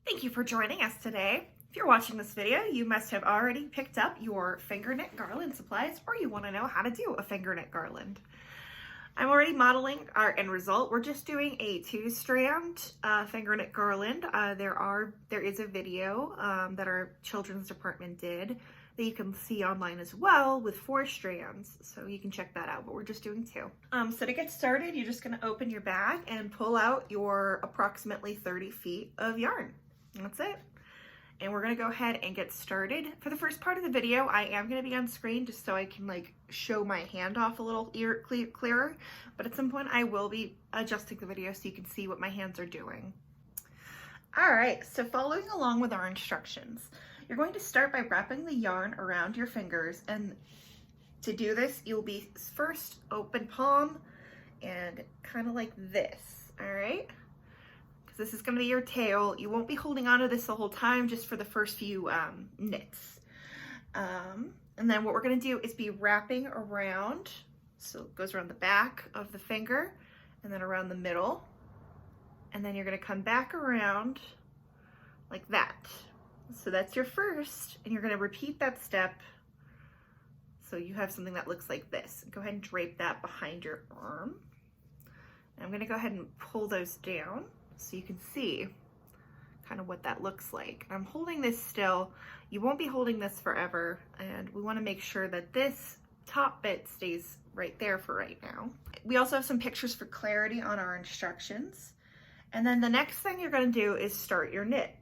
Thank you for joining us today. If you're watching this video, you must have already picked up your finger knit garland supplies, or you want to know how to do a finger knit garland. I'm already modeling our end result. We're just doing a 2-strand finger knit garland. There is a video that our children's department did that you can see online as well with 4 strands, so you can check that out, but we're just doing 2. So to get started, you're just going to open your bag and pull out your approximately 30 feet of yarn. That's it. And we're gonna go ahead and get started. For the first part of the video, I am gonna be on screen just so I can like show my hand off a little clearer, but at some point I will be adjusting the video so you can see what my hands are doing. All right, so following along with our instructions, you're going to start by wrapping the yarn around your fingers, and to do this, you'll be first open palm and kind of like this, all right? This is going to be your tail. You won't be holding on to this the whole time, just for the first few knits. And then what we're going to do is be wrapping around, so it goes around the back of the finger and then around the middle. And then you're going to come back around like that. So that's your first, and you're going to repeat that step. So you have something that looks like this. Go ahead and drape that behind your arm. And I'm going to go ahead and pull those down so you can see kind of what that looks like. I'm holding this still. You won't be holding this forever, and we want to make sure that this top bit stays right there for right now. We also have some pictures for clarity on our instructions. And then the next thing you're going to do is start your knit.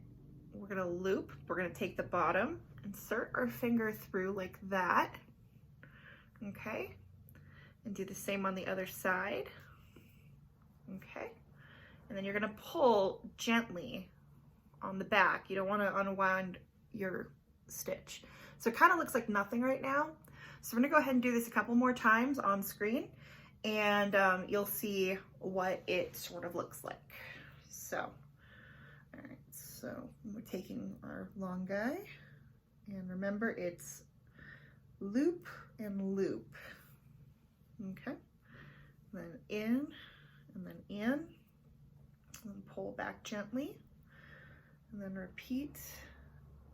We're going to loop. We're going to take the bottom, insert our finger through like that. Okay. And do the same on the other side. Okay. And then you're gonna pull gently on the back. You don't wanna unwind your stitch. So it kind of looks like nothing right now. So we're gonna go ahead and do this a couple more times on screen, and you'll see what it sort of looks like. So, all right, so we're taking our long guy, and remember it's loop and loop, okay? Then in, and then in. And pull back gently, and then repeat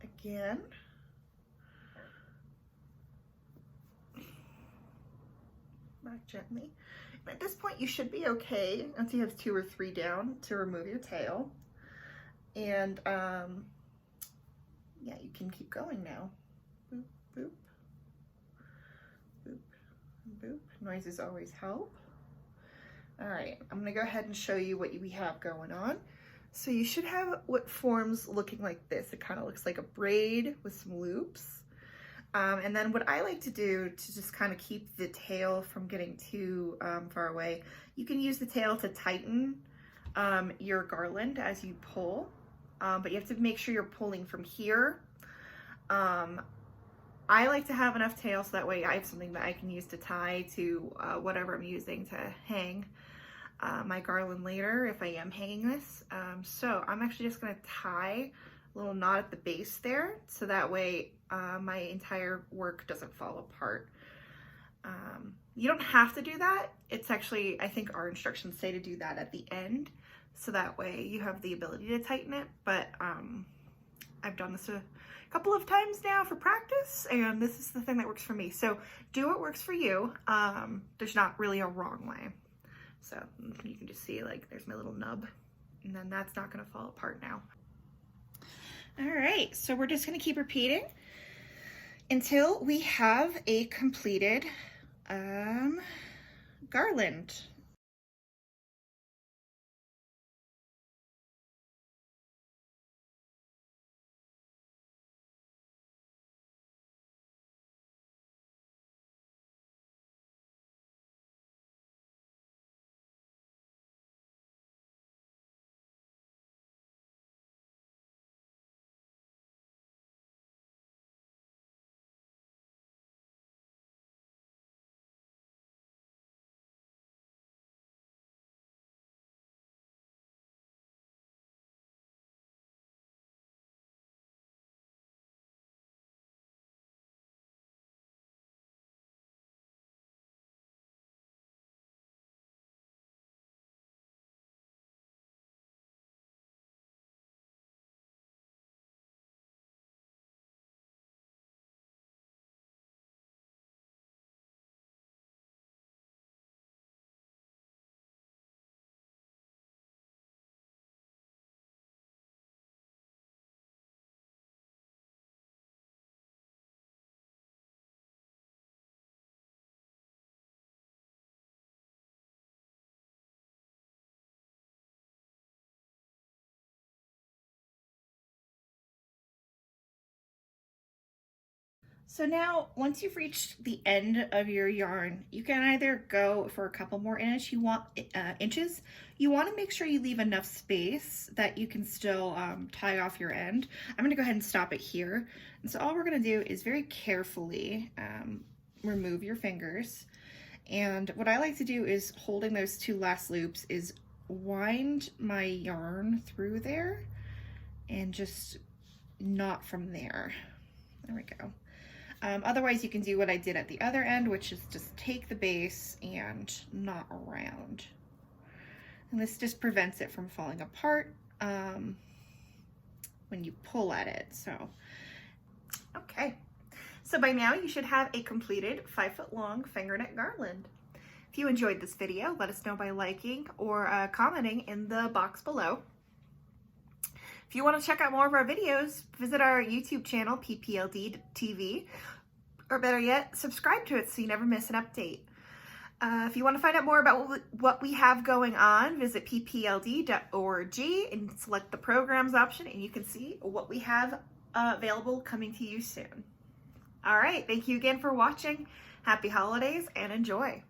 again. Back gently. And at this point, you should be okay once you have 2 or 3 down to remove your tail. And yeah, you can keep going now. Boop, boop, boop, boop. Noises always help. All right, I'm gonna go ahead and show you what we have going on. So you should have what forms looking like this. It kind of looks like a braid with some loops. And then what I like to do to just kind of keep the tail from getting too far away, you can use the tail to tighten your garland as you pull, but you have to make sure you're pulling from here. I like to have enough tail so that way I have something that I can use to tie to whatever I'm using to hang my garland later if I am hanging this. So I'm actually just going to tie a little knot at the base there, so that way my entire work doesn't fall apart. You don't have to do that. It's actually, I think our instructions say to do that at the end, so that way you have the ability to tighten it, but I've done this a couple of times now for practice, and this is the thing that works for me. So do what works for you. There's not really a wrong way. So you can just see, like, there's my little nub, and then that's not going to fall apart now. All right, so we're just going to keep repeating until we have a completed garland. So now, once you've reached the end of your yarn, you can either go for a couple more inches. You want to make sure you leave enough space that you can still tie off your end. I'm going to go ahead and stop it here. And so all we're going to do is very carefully remove your fingers. And what I like to do is, holding those two last loops, is wind my yarn through there and just knot from there. There we go. Otherwise, you can do what I did at the other end, which is just take the base and knot around. And this just prevents it from falling apart when you pull at it. So, okay. So by now you should have a completed 5-foot long fingernet garland. If you enjoyed this video, let us know by liking or commenting in the box below. If you want to check out more of our videos, visit our YouTube channel, PPLD TV, or better yet, subscribe to it so you never miss an update. If you want to find out more about what we have going on, visit ppld.org and select the programs option, and you can see what we have available coming to you soon. All right, thank you again for watching. Happy holidays and enjoy.